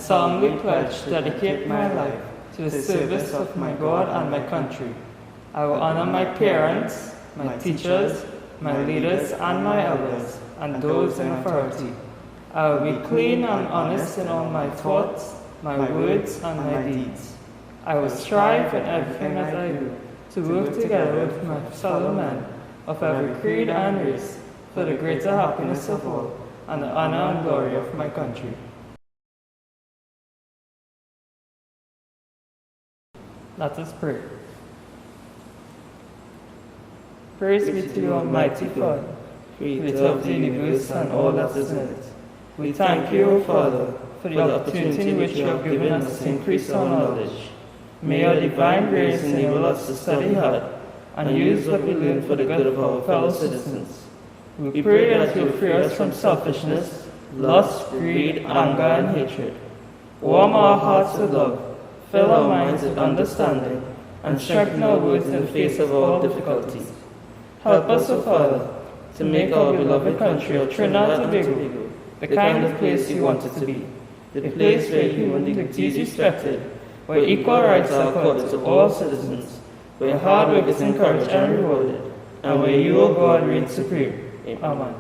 solemnly pledge to dedicate my life to the service of my God and my country. I will honor my parents, my teachers, my leaders, and my elders, and those in authority. I will be clean and honest in all my thoughts, my words, and my deeds. I will strive in everything that I do to work together with my fellow men of every creed and race for the greater happiness of all and the honor and glory of my country. Let us pray. Praise be to you, Almighty God, creator of the universe and all that is in it. We thank you, O Father, for the opportunity which you have given us to increase our knowledge. May your divine grace enable us to study hard and use what we learn for the good of our fellow citizens. We pray that you will free us from selfishness, lust, greed, anger, and hatred. Warm our hearts with love, fill our minds with understanding, and strengthen our words in the face of all difficulties. Help us, O Father, to make our beloved country of Trinidad and Tobago the kind of place you want it to be, the place where human dignity is respected, where equal rights are accorded to all citizens, where hard work is encouraged and rewarded, and where you, O God, reign supreme. Amen.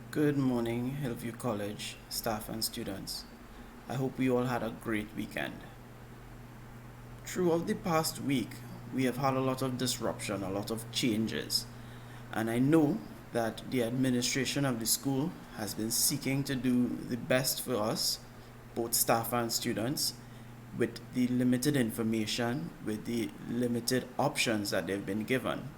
Good morning, Hillview College staff and students. I hope we all had a great weekend. Throughout the past week, we have had a lot of disruption, a lot of changes, and I know that the administration of the school has been seeking to do the best for us, both staff and students, with the limited information, with the limited options that they've been given.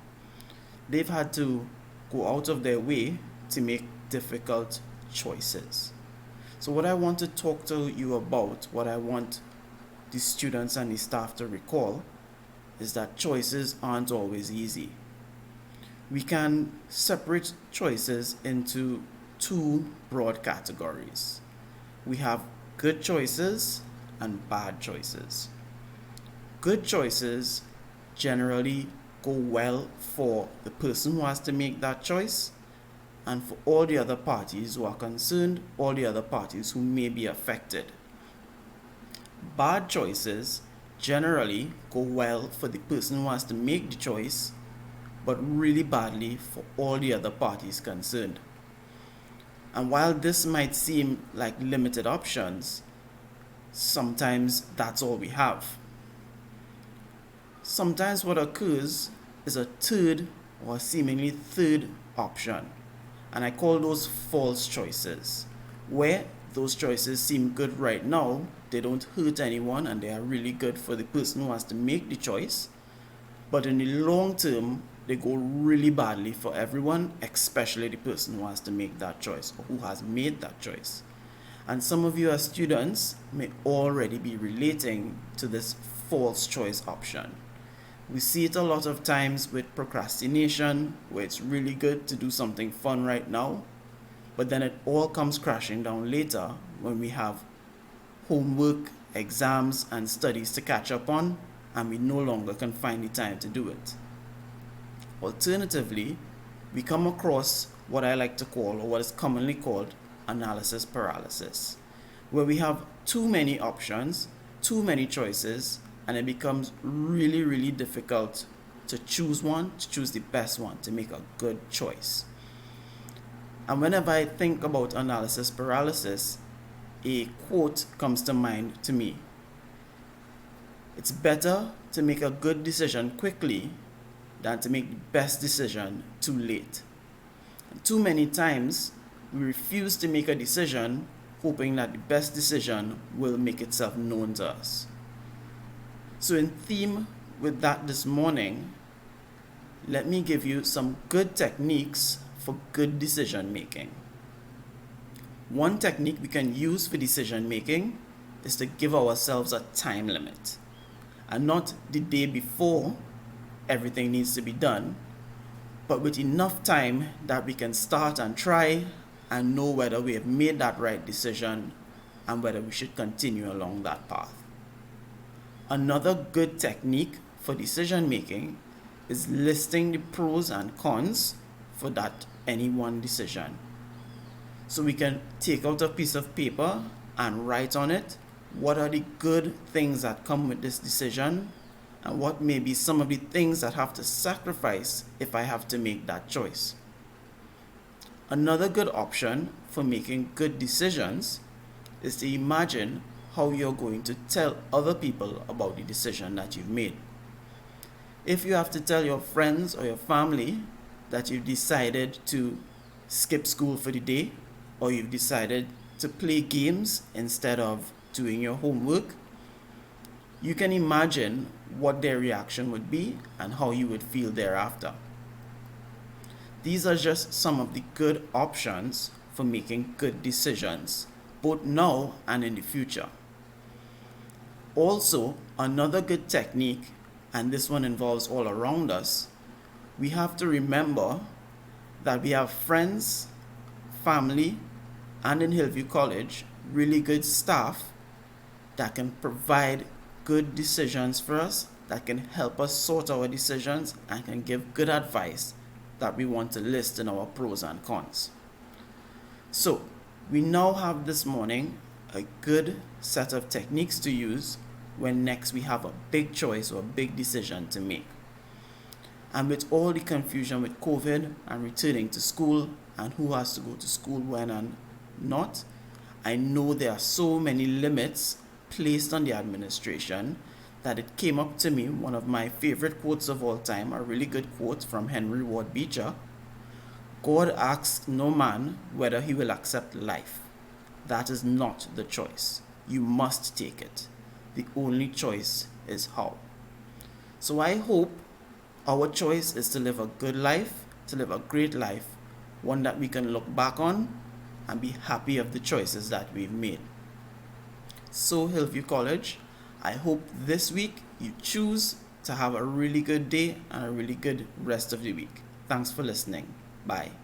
They've had to go out of their way to make difficult choices. So what I want to talk to you about, what I want the students and the staff to recall, is that choices aren't always easy. We can separate choices into two broad categories. We have good choices and bad choices. Good choices generally go well for the person who has to make that choice and for all the other parties who are concerned, all the other parties who may be affected. Bad choices generally go well for the person who has to make the choice, but really badly for all the other parties concerned. And while this might seem like limited options, sometimes that's all we have. Sometimes what occurs is a third or seemingly third option, and I call those false choices, where those choices seem good right now, they don't hurt anyone, and they are really good for the person who has to make the choice, but in the long term, they go really badly for everyone, especially the person who has to make that choice or who has made that choice. And some of you as students may already be relating to this false choice option. We see it a lot of times with procrastination, where it's really good to do something fun right now, but then it all comes crashing down later when we have homework, exams, and studies to catch up on, and we no longer can find the time to do it. Alternatively, we come across what I like to call, or what is commonly called, analysis paralysis, where we have too many options, too many choices, and it becomes really, really difficult to choose one, to choose the best one, to make a good choice. And whenever I think about analysis paralysis, a quote comes to mind to me. It's better to make a good decision quickly than to make the best decision too late. And too many times, we refuse to make a decision hoping that the best decision will make itself known to us. So in theme with that this morning, let me give you some good techniques for good decision making. One technique we can use for decision making is to give ourselves a time limit, and not the day before everything needs to be done, but with enough time that we can start and try and know whether we have made that right decision and whether we should continue along that path. Another good technique for decision making is listing the pros and cons for that any one decision. So we can take out a piece of paper and write on it what are the good things that come with this decision and what may be some of the things that have to sacrifice if I have to make that choice. Another good option for making good decisions is to imagine how you're going to tell other people about the decision that you've made. If you have to tell your friends or your family that you've decided to skip school for the day, or you've decided to play games instead of doing your homework, you can imagine what their reaction would be and how you would feel thereafter. These are just some of the good options for making good decisions, both now and in the future. Also, another good technique, and this one involves all around us, we have to remember that we have friends, family, and in Hillview College, really good staff that can provide good decisions for us, that can help us sort our decisions, and can give good advice that we want to list in our pros and cons. So, we now have this morning a good set of techniques to use when next we have a big choice or a big decision to make. And with all the confusion with COVID and returning to school and who has to go to school when and not, I know there are so many limits placed on the administration that it came up to me one of my favorite quotes of all time, a really good quote from Henry Ward Beecher. God asks no man whether he will accept life. That is not the choice. You must take it. The only choice is how. So I hope our choice is to live a good life, to live a great life, one that we can look back on and be happy of the choices that we've made. So Hillview College, I hope this week you choose to have a really good day and a really good rest of the week. Thanks for listening. Bye.